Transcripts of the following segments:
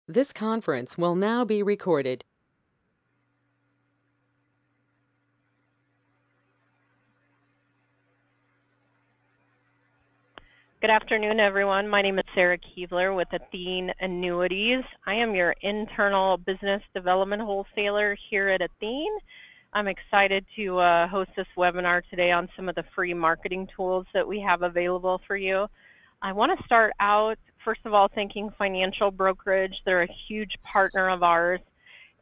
This conference will now be recorded. Good afternoon, everyone. My name is Sarah Keevler with Athene Annuities. I am your internal business development wholesaler here at Athene. I'm excited to host this webinar today on some of the free marketing tools that we have available for you. I want to start out, first of all, thanking Financial Brokerage. They're a huge partner of ours,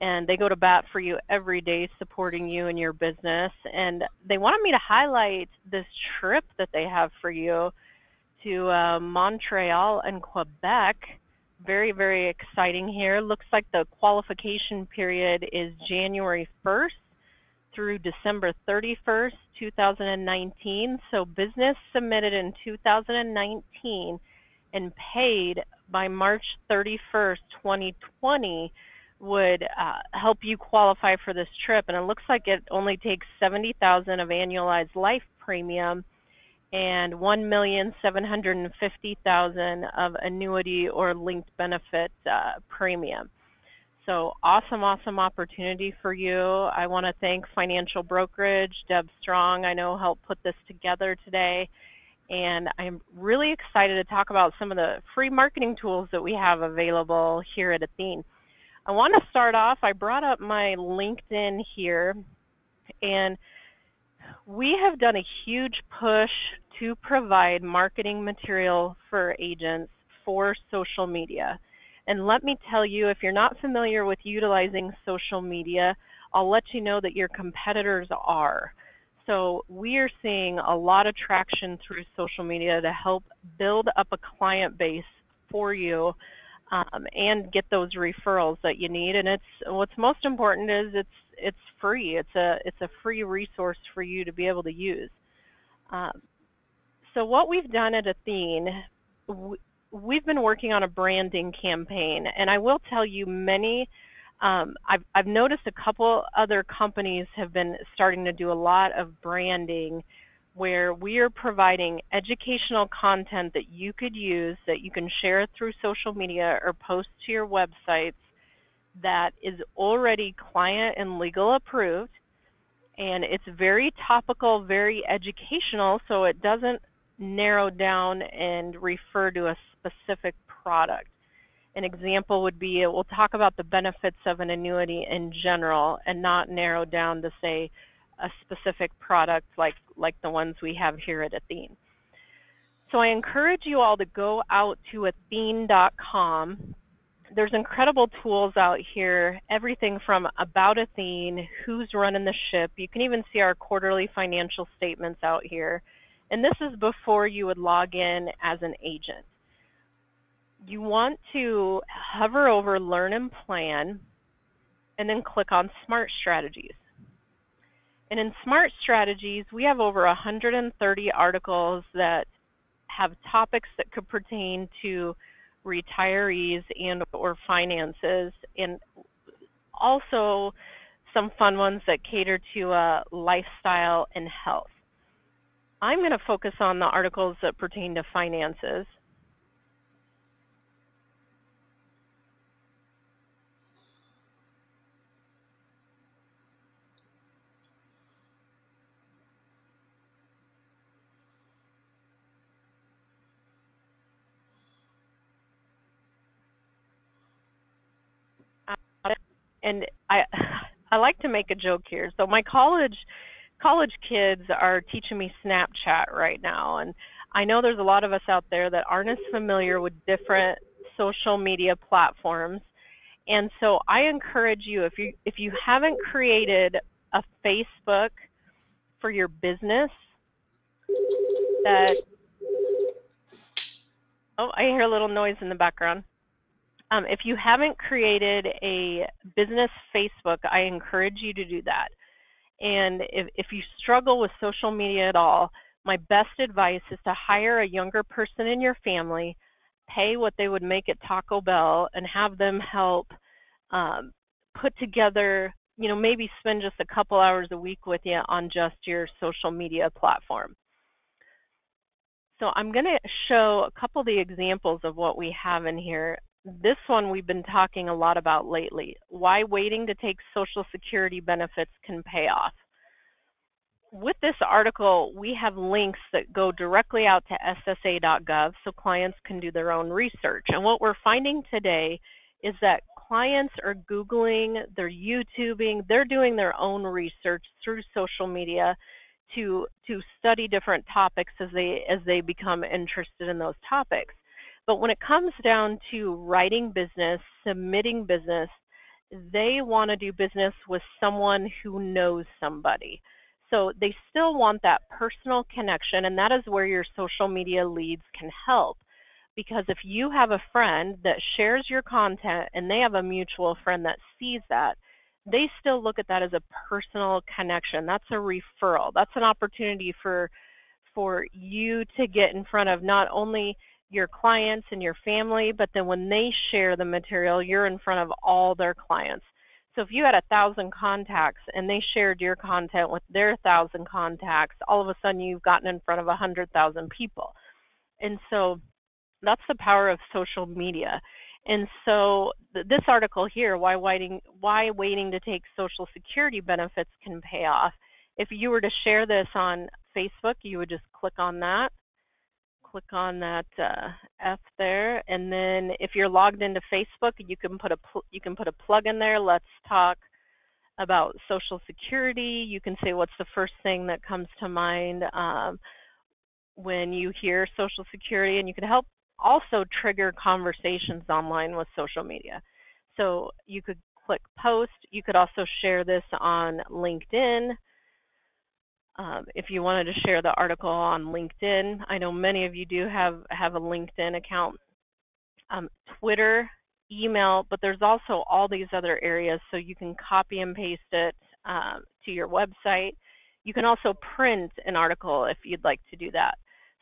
and they go to bat for you every day supporting you and your business. And they wanted me to highlight this trip that they have for you to Montreal and Quebec. Very, very exciting here. Looks like the qualification period is January 1st through December 31st, 2019. So business submitted in 2019 and paid by March 31st, 2020 would help you qualify for this trip. And it looks like it only takes $70,000 of annualized life premium and $1,750,000 of annuity or linked benefit premium. So awesome, awesome opportunity for you. I want to thank Financial Brokerage, Deb Strong, I know helped put this together today. And I'm really excited to talk about some of the free marketing tools that we have available here at Athene. I want to start off, I brought up my LinkedIn here, and we have done a huge push to provide marketing material for agents for social media. And let me tell you, if you're not familiar with utilizing social media, I'll let you know that your competitors are. So we are seeing a lot of traction through social media to help build up a client base for you and get those referrals that you need. And what's most important is it's free. It's a free resource for you to be able to use. So what we've done at Athene, we've been working on a branding campaign, and I will tell you I've noticed a couple other companies have been starting to do a lot of branding where we are providing educational content that you could use, that you can share through social media or post to your websites that is already client and legal approved, and it's very topical, very educational, so it doesn't narrow down and refer to a specific product. An example would be it will talk about the benefits of an annuity in general and not narrow down to, say, a specific product like the ones we have here at Athene. So I encourage you all to go out to Athene.com. There's incredible tools out here, everything from About Athene, who's running the ship. You can even see our quarterly financial statements out here. And this is before you would log in as an agent. You want to hover over Learn and Plan and then click on Smart Strategies. And in Smart Strategies, we have over 130 articles that have topics that could pertain to retirees and or finances, and also some fun ones that cater to lifestyle and health. I'm going to focus on the articles that pertain to finances. And I like to make a joke here. So my college kids are teaching me Snapchat right now, and I know there's a lot of us out there that aren't as familiar with different social media platforms. And so I encourage you, if you haven't created a Facebook for your business, that I hear a little noise in the background. If you haven't created a business Facebook, I encourage you to do that. And if you struggle with social media at all, my best advice is to hire a younger person in your family, pay what they would make at Taco Bell, and have them help put together, maybe spend just a couple hours a week with you on just your social media platform. So I'm going to show a couple of the examples of what we have in here. This one we've been talking a lot about lately. Why waiting to take Social Security benefits can pay off. With this article, we have links that go directly out to SSA.gov so clients can do their own research. And what we're finding today is that clients are Googling, they're YouTubing, they're doing their own research through social media to study different topics as they become interested in those topics. But when it comes down to writing business, submitting business, they want to do business with someone who knows somebody. So they still want that personal connection, and that is where your social media leads can help. Because if you have a friend that shares your content and they have a mutual friend that sees that, they still look at that as a personal connection. That's a referral. That's an opportunity for you to get in front of not only your clients and your family, but then when they share the material, you're in front of all their clients. So if you had 1,000 contacts and they shared your content with their 1,000 contacts, all of a sudden you've gotten in front of 100,000 people. And so that's the power of social media. And so this article here, why waiting to take Social Security benefits can pay off. If you were to share this on Facebook, you would just click on that F there, and then if you're logged into Facebook, you can put a plug in there. Let's talk about Social Security. You can say what's the first thing that comes to mind when you hear Social Security, and you can help also trigger conversations online with social media. So you could click post. You could also share this on LinkedIn. If you wanted to share the article on LinkedIn, I know many of you do have a LinkedIn account, Twitter, email, but there's also all these other areas, so you can copy and paste it to your website. You can also print an article if you'd like to do that.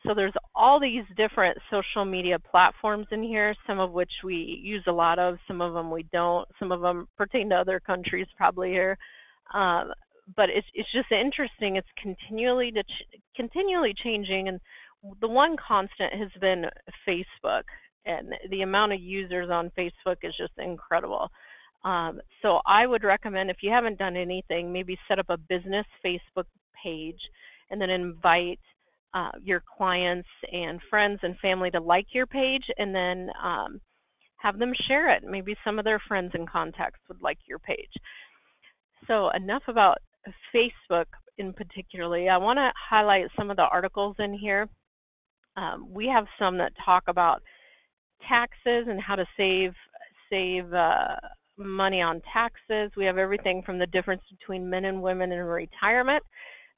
So there's all these different social media platforms in here, some of which we use a lot of, some of them we don't, some of them pertain to other countries probably here. But it's just interesting. It's continually changing, and the one constant has been Facebook, and the amount of users on Facebook is just incredible. So I would recommend, if you haven't done anything, maybe set up a business Facebook page and then invite your clients and friends and family to like your page, and then have them share it. Maybe some of their friends and contacts would like your page. So enough about Facebook in particularly. I want to highlight some of the articles in here. We have some that talk about taxes and how to save money on taxes. We have everything from the difference between men and women in retirement.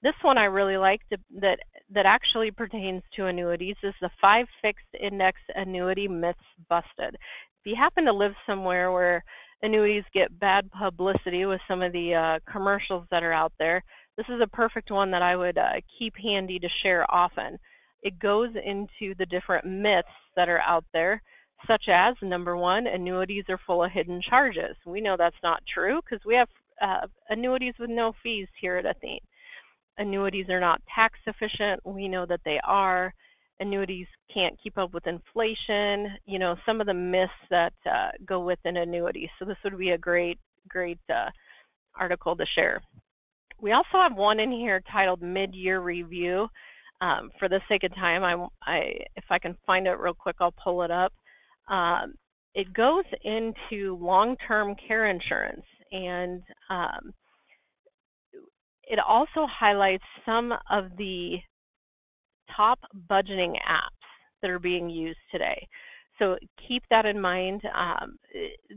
This one I really like that actually pertains to annuities is the 5 fixed index annuity myths busted. If you happen to live somewhere where annuities get bad publicity with some of the commercials that are out there, this is a perfect one that I would keep handy to share often. It goes into the different myths that are out there, such as, number one, annuities are full of hidden charges. We know that's not true because we have annuities with no fees here at Athene. Annuities are not tax efficient. We know that they are. Annuities can't keep up with inflation. You know, some of the myths that go with an annuity. So this would be a great article to share. We also have one in here titled Mid-Year Review. For the sake of time, if I can find it real quick, I'll pull it up. It goes into long-term care insurance, and it also highlights some of the top budgeting apps that are being used today. So keep that in mind.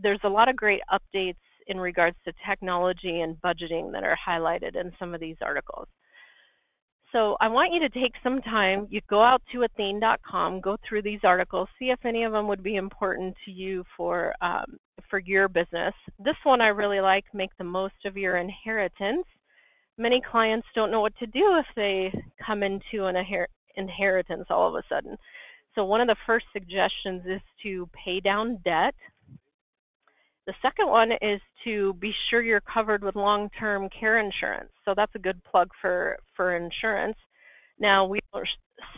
There's a lot of great updates in regards to technology and budgeting that are highlighted in some of these articles. So I want you to take some time. You go out to Athene.com, go through these articles, see if any of them would be important to you for your business. This one I really like, make the most of your inheritance. Many clients don't know what to do if they come into an inheritance all of a sudden. So one of the first suggestions is to pay down debt. The second one is to be sure you're covered with long-term care insurance. So that's a good plug for insurance. Now, we don't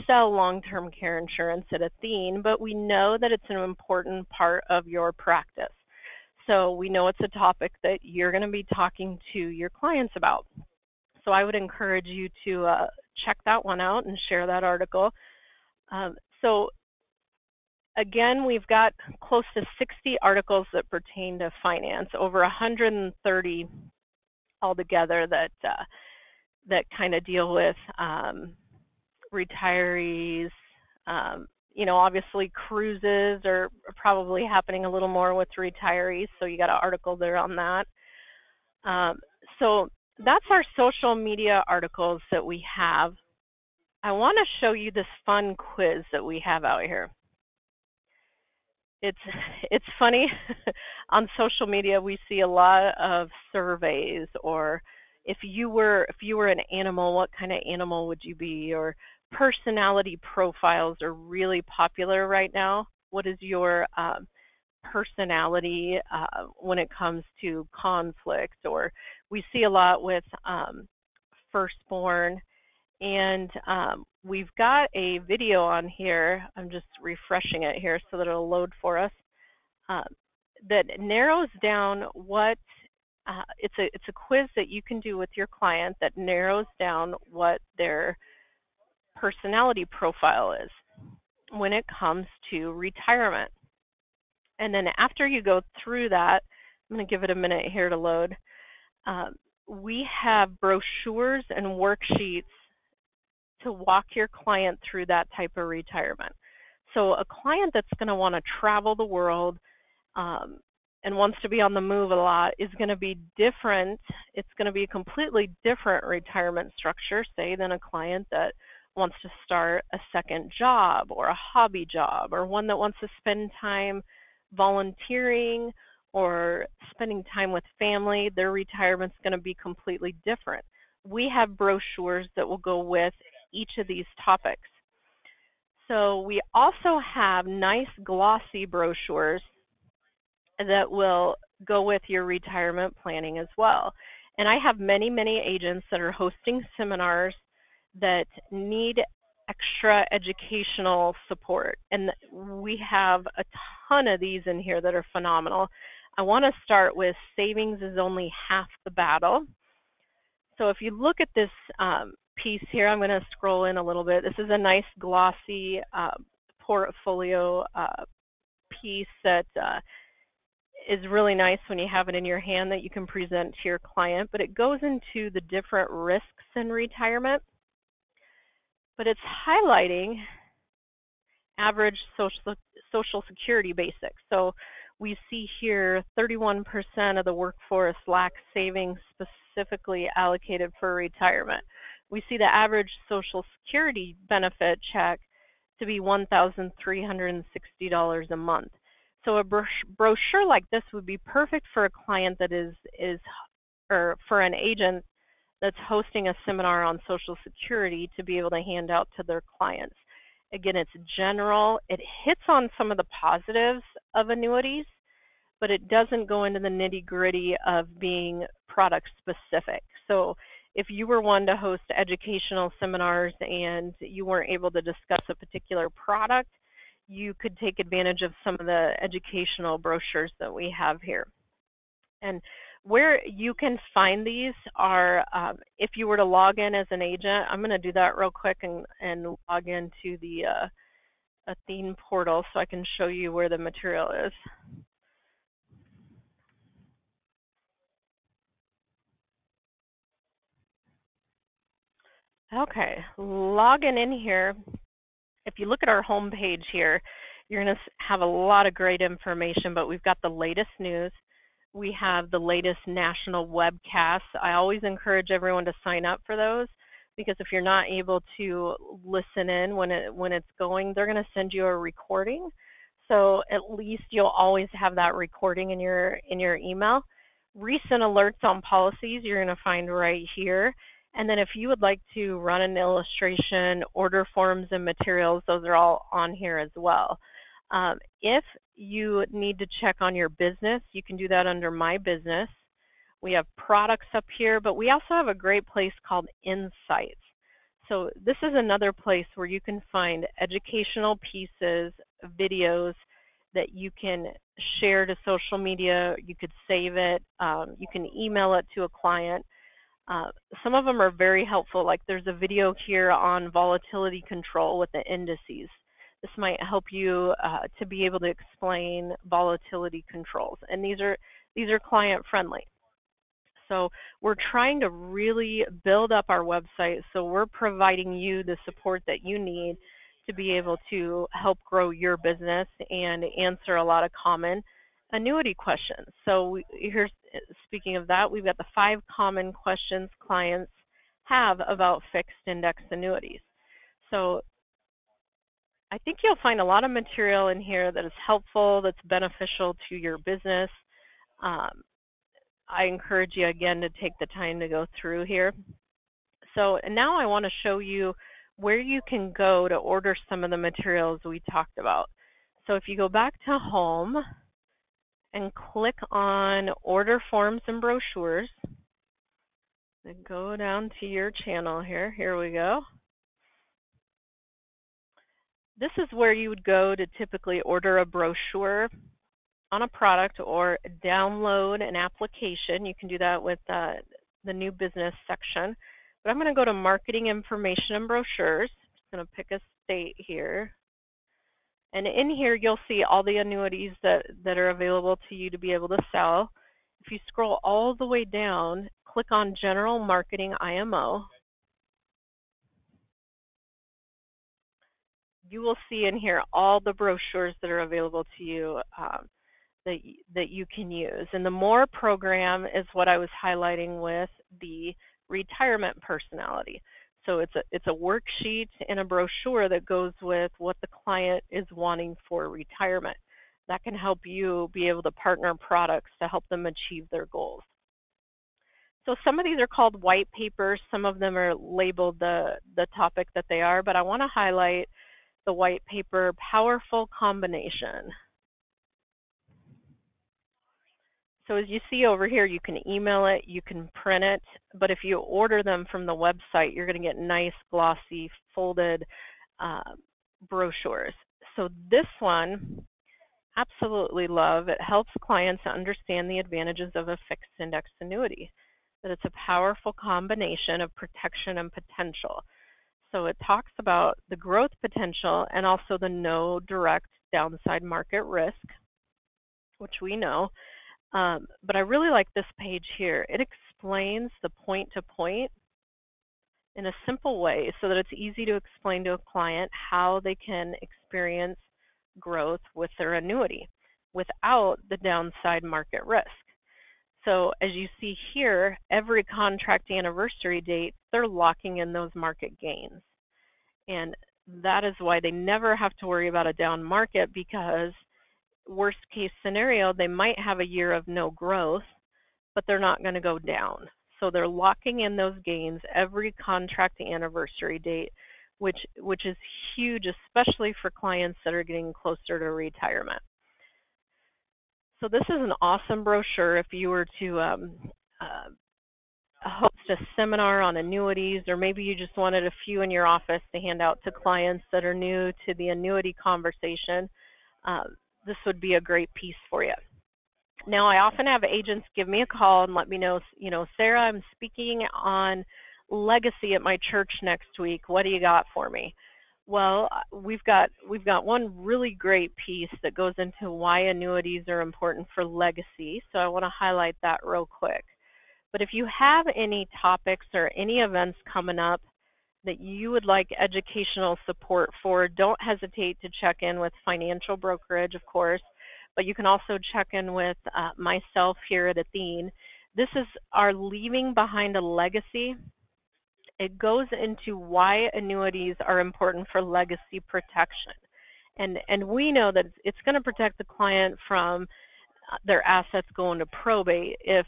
sell long-term care insurance at Athene, but we know that it's an important part of your practice. So we know it's a topic that you're going to be talking to your clients about. So I would encourage you to check that one out and share that article. So again, we've got close to 60 articles that pertain to finance, over 130 altogether that kind of deal with retirees. Obviously cruises are probably happening a little more with retirees, so you got an article there on that. So that's our social media articles that we have. I want to show you this fun quiz that we have out here. It's funny. On social media we see a lot of surveys, or if you were an animal, what kind of animal would you be, or personality profiles are really popular right now. What is your personality when it comes to conflict? Or we see a lot with firstborn. And we've got a video on here. I'm just refreshing it here so that it'll load for us. That narrows down what it's a quiz that you can do with your client that narrows down what their personality profile is when it comes to retirement. And then after you go through that, I'm going to give it a minute here to load. We have brochures and worksheets to walk your client through that type of retirement. So a client that's going to want to travel the world and wants to be on the move a lot is going to be different. It's going to be a completely different retirement structure, say, than a client that wants to start a second job or a hobby job, or one that wants to spend time volunteering or spending time with family. Their retirement's going to be completely different. We have brochures that will go with each of these topics. So we also have nice glossy brochures that will go with your retirement planning as well. And I have many, many agents that are hosting seminars that need extra educational support. And we have a ton of these in here that are phenomenal. I want to start with savings is only half the battle. So if you look at this piece here, I'm going to scroll in a little bit. This is a nice glossy portfolio piece that is really nice when you have it in your hand that you can present to your client, but it goes into the different risks in retirement. But it's highlighting average social security basics. So we see here 31% of the workforce lacks savings specifically allocated for retirement. We see the average social security benefit check to be $1,360 a month. So a brochure like this would be perfect for a client that or for an agent that's hosting a seminar on Social Security to be able to hand out to their clients. Again, it's general. It hits on some of the positives of annuities, but it doesn't go into the nitty-gritty of being product specific. So if you were one to host educational seminars and you weren't able to discuss a particular product, you could take advantage of some of the educational brochures that we have here. And where you can find these are, if you were to log in as an agent, I'm going to do that real quick and log into the Athene portal so I can show you where the material is. Okay, logging in here. If you look at our home page here, you're going to have a lot of great information, but we've got the latest news. We have the latest national webcasts. I always encourage everyone to sign up for those, because if you're not able to listen in when it's going, they're going to send you a recording. So at least you'll always have that recording in your email. Recent alerts on policies you're going to find right here. And then if you would like to run an illustration, order forms and materials, those are all on here as well. If you need to check on your business, you can do that under My Business. We have products up here, but we also have a great place called Insights. So this is another place where you can find educational pieces, videos that you can share to social media. You could save it. You can email it to a client. Uh, some of them are very helpful. Like there's a video here on volatility control with the indices. This might help you to be able to explain volatility controls, and these are client friendly. So we're trying to really build up our website so we're providing you the support that you need to be able to help grow your business and answer a lot of common annuity questions. So here's, speaking of that, we've got the 5 common questions clients have about fixed index annuities. So I think you'll find a lot of material in here that is helpful, that's beneficial to your business. Um, I encourage you again to take the time to go through here. So now I want to show you where you can go to order some of the materials we talked about. So if you go back to home and click on order forms and brochures, then go down to your channel here. Here we go. This is where you would go to typically order a brochure on a product or download an application. You can do that with the new business section. But I'm going to go to marketing information and brochures. I'm just going to pick a state here. And in here, you'll see all the annuities that are available to you to be able to sell. If you scroll all the way down, click on General Marketing IMO. You will see in here all the brochures that are available to you that you can use. And the more program is what I was highlighting with the retirement personality. So it's a worksheet and a brochure that goes with what the client is wanting for retirement. That can help you be able to partner products to help them achieve their goals. So some of these are called white papers. Some of them are labeled the topic that they are, but I want to highlight the white paper powerful combination. So as you see over here, you can email it, you can print it, but if you order them from the website, you're going to get nice, glossy, folded brochures. So this one, absolutely love. It helps clients understand the advantages of a fixed index annuity, that it's a powerful combination of protection and potential. So it talks about the growth potential and also the no direct downside market risk, which we know. But I really like this page here. It explains the point to point in a simple way so that it's easy to explain to a client how they can experience growth with their annuity without the downside market risk. So as you see here, every contract anniversary date, they're locking in those market gains. And that is why they never have to worry about a down market, because worst case scenario, they might have a year of no growth, but they're not going to go down. So they're locking in those gains every contract anniversary date, which is huge, especially for clients that are getting closer to retirement. So this is an awesome brochure if you were to host a seminar on annuities, or maybe you just wanted a few in your office to hand out to clients that are new to the annuity conversation. This would be a great piece for you. Now, I often have agents give me a call and let me know, Sarah, I'm speaking on legacy at my church next week. What do you got for me? Well, we've got one really great piece that goes into why annuities are important for legacy. So I want to highlight that real quick. But if you have any topics or any events coming up that you would like educational support for, don't hesitate to check in with Financial Brokerage, of course, but you can also check in with myself here at Athene. This is our Leaving Behind a Legacy. It goes into why annuities are important for legacy protection. And we know that it's going to protect the client from their assets going to probate if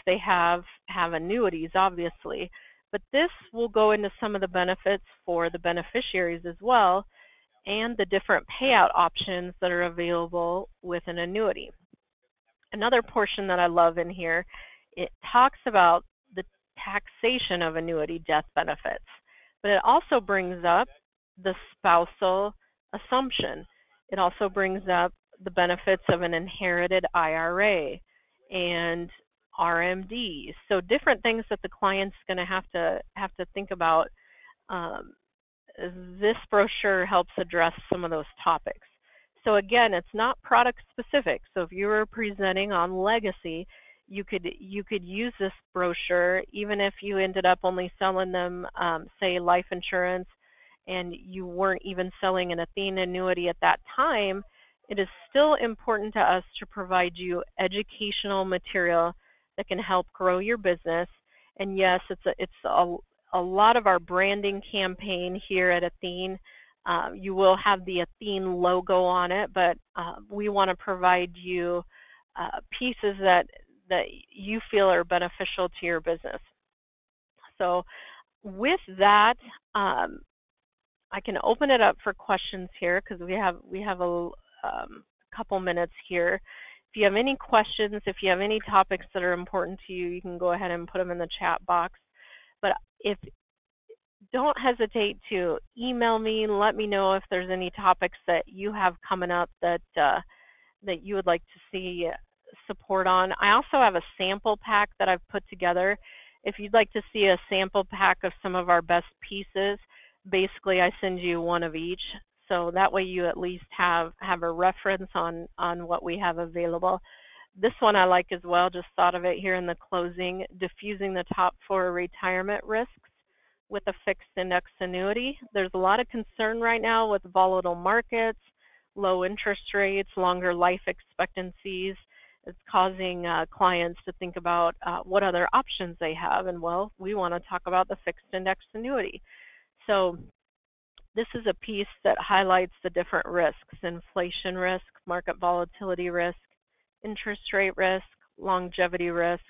they have annuities, obviously. But this will go into some of the benefits for the beneficiaries as well, and the different payout options that are available with an annuity. Another portion that I love in here, it talks about the taxation of annuity death benefits. But it also brings up the spousal assumption. It also brings up the benefits of an inherited IRA and RMDs. So different things that the client's going to have to think about. Um, this brochure helps address some of those topics. So again, it's not product specific. So if you were presenting on legacy, you could use this brochure even if you ended up only selling them, say, life insurance, and you weren't even selling an Athene annuity at that time. It is still important to us to provide you educational material that can help grow your business. And yes, it's a lot of our branding campaign here at Athene. You will have the Athene logo on it, but we want to provide you pieces that you feel are beneficial to your business. So with that, I can open it up for questions here because we have a couple minutes here. If you have any questions, if you have any topics that are important to you, you can go ahead and put them in the chat box. But if don't hesitate to email me and let me know if there's any topics that you have coming up that you would like to see support on. I also have a sample pack that I've put together. If you'd like to see a sample pack of some of our best pieces, basically I send you one of each. So that way you at least have a reference on what we have available. This one I like as well, just thought of it here in the closing, diffusing the top 4 retirement risks with a fixed index annuity. There's a lot of concern right now with volatile markets, low interest rates, longer life expectancies. It's causing clients to think about what other options they have. And well, we want to talk about the fixed index annuity. So this is a piece that highlights the different risks: inflation risk, market volatility risk, interest rate risk, longevity risk,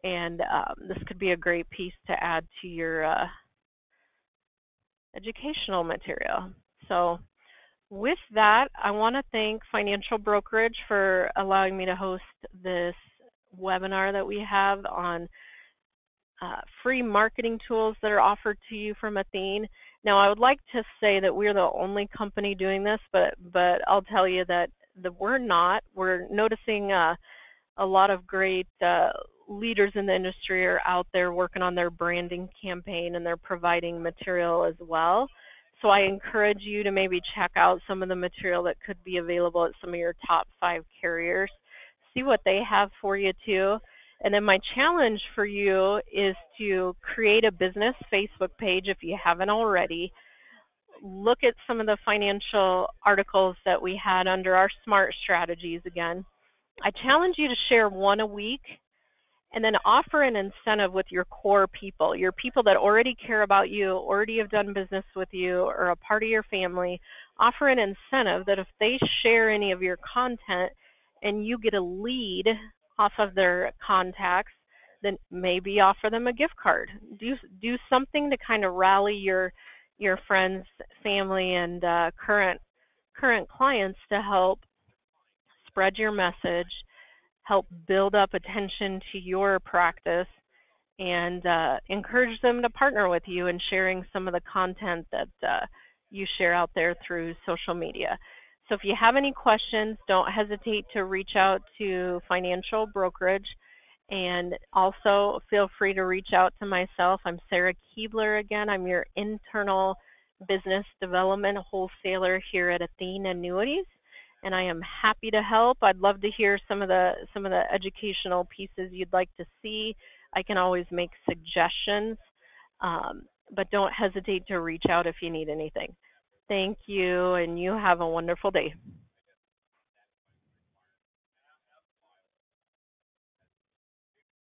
and this could be a great piece to add to your educational material. So with that, I want to thank Financial Brokerage for allowing me to host this webinar that we have on free marketing tools that are offered to you from Athene. Now, I would like to say that we're the only company doing this, but I'll tell you that we're not. We're noticing a lot of great leaders in the industry are out there working on their branding campaign, and they're providing material as well. So I encourage you to maybe check out some of the material that could be available at some of your top 5 carriers. See what they have for you too. And then my challenge for you is to create a business Facebook page if you haven't already. Look at some of the financial articles that we had under our SMART strategies again. I challenge you to share one a week, and then offer an incentive with your core people, your people that already care about you, already have done business with you, or a part of your family. Offer an incentive that if they share any of your content and you get a lead off of their contacts, then maybe offer them a gift card. Do something to kind of rally your friends, family, and current clients to help spread your message, help build up attention to your practice, and encourage them to partner with you in sharing some of the content that you share out there through social media. So if you have any questions, don't hesitate to reach out to Financial Brokerage, and also feel free to reach out to myself. I'm Sarah Keebler again. I'm your internal business development wholesaler here at Athene Annuities, and I am happy to help. I'd love to hear some of the educational pieces you'd like to see. I can always make suggestions, but don't hesitate to reach out if you need anything. Thank you, and you have a wonderful day.